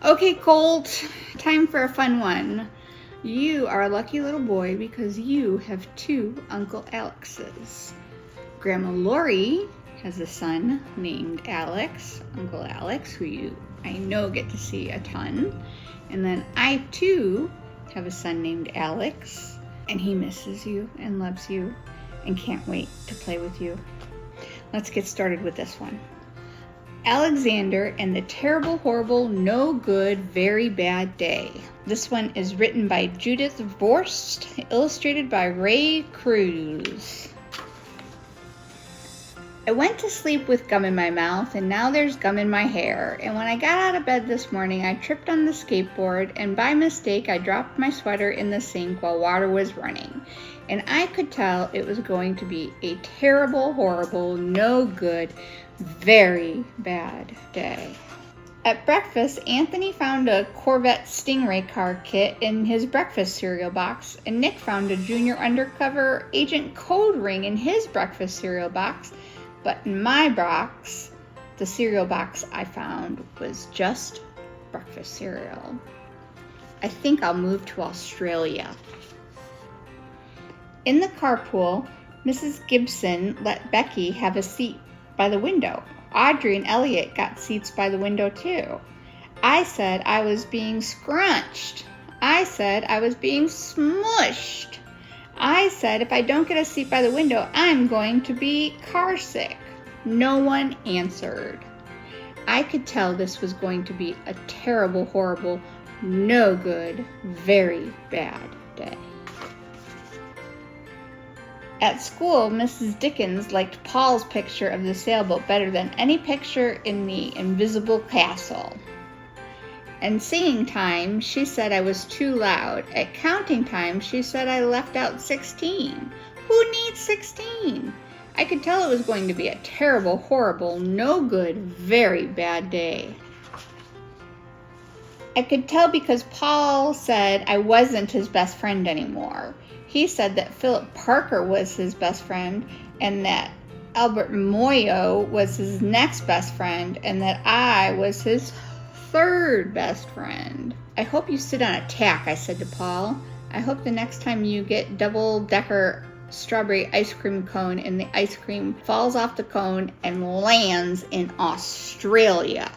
Okay, Colt, time for a fun one. You are a lucky little boy because you have two Uncle Alexes. Grandma Lori has a son named Alex, Uncle Alex, who I know get to see a ton. And then I too have a son named Alex, and he misses you and loves you and can't wait to play with you. Let's get started with this one. Alexander and the Terrible, Horrible, No Good, Very Bad Day. This one is written by Judith Vorst, illustrated by Ray Cruz. I went to sleep with gum in my mouth, and now there's gum in my hair. And when I got out of bed this morning, I tripped on the skateboard, and by mistake, I dropped my sweater in the sink while water was running. And I could tell it was going to be a terrible, horrible, no good, very bad day. At breakfast, Anthony found a Corvette Stingray car kit in his breakfast cereal box, and Nick found a junior undercover agent code ring in his breakfast cereal box. But in my box, the cereal box I found was just breakfast cereal. I think I'll move to Australia. In the carpool, Mrs. Gibson let Becky have a seat by the window. Audrey and Elliot got seats by the window too. I said I was being scrunched. I said I was being smushed. I said if I don't get a seat by the window, I'm going to be car sick. No one answered. I could tell this was going to be a terrible, horrible, no good, very bad day. At school, Mrs. Dickens liked Paul's picture of the sailboat better than any picture in the Invisible Castle. And singing time, she said I was too loud. At counting time, she said I left out 16. Who needs 16? I could tell it was going to be a terrible, horrible, no good, very bad day. I could tell because Paul said I wasn't his best friend anymore. He said that Philip Parker was his best friend and that Albert Moyo was his next best friend and that I was his third best friend. I hope you sit on a tack, I said to Paul. I hope the next time you get double-decker strawberry ice cream cone and the ice cream falls off the cone and lands in Australia.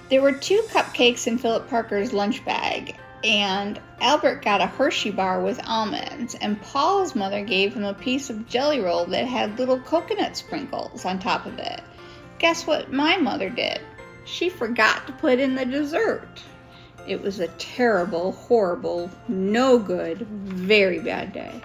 There were 2 cupcakes in Philip Parker's lunch bag, and Albert got a Hershey bar with almonds, and Paul's mother gave him a piece of Jelly Roll that had little coconut sprinkles on top of it. Guess what my mother did? She forgot to put in the dessert. It was a terrible, horrible, no good, very bad day.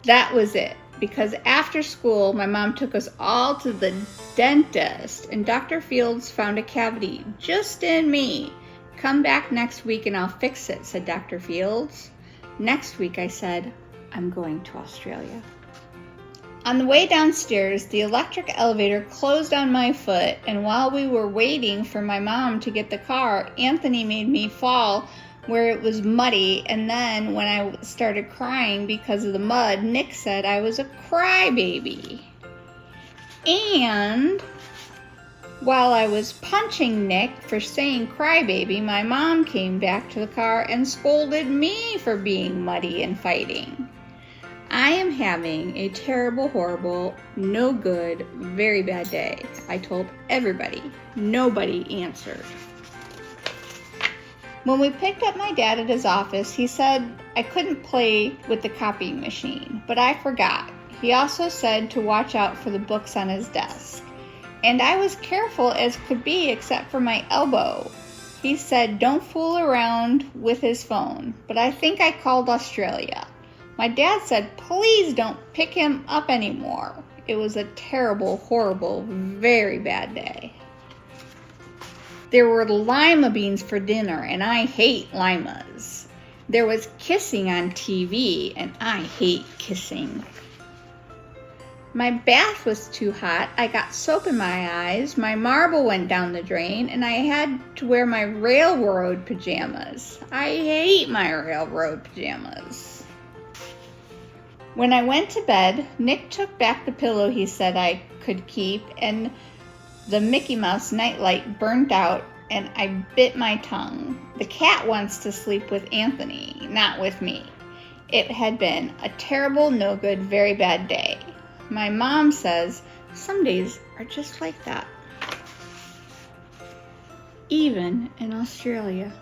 That was it, because after school, my mom took us all to the dentist, and Dr. Fields found a cavity just in me. Come back next week and I'll fix it, said Dr. Fields. Next week, I said, I'm going to Australia. On the way downstairs, the electric elevator closed on my foot, and while we were waiting for my mom to get the car, Anthony made me fall where it was muddy, and then when I started crying because of the mud, Nick said I was a crybaby. And while I was punching Nick for saying crybaby, my mom came back to the car and scolded me for being muddy and fighting. I am having a terrible, horrible, no good, very bad day. I told everybody. Nobody answered. When we picked up my dad at his office, he said I couldn't play with the copying machine, but I forgot. He also said to watch out for the books on his desk. And I was careful as could be except for my elbow. He said don't fool around with his phone, but I think I called Australia. My dad said please don't pick him up anymore. It was a terrible, horrible, very bad day. There were lima beans for dinner, and I hate limas. There was kissing on TV, and I hate kissing. My bath was too hot. I got soap in my eyes. My marble went down the drain, and I had to wear my railroad pajamas. I hate my railroad pajamas. When I went to bed, Nick took back the pillow he said I could keep, and the Mickey Mouse nightlight burnt out and I bit my tongue. The cat wants to sleep with Anthony, not with me. It had been a terrible, no good, very bad day. My mom says some days are just like that. Even in Australia.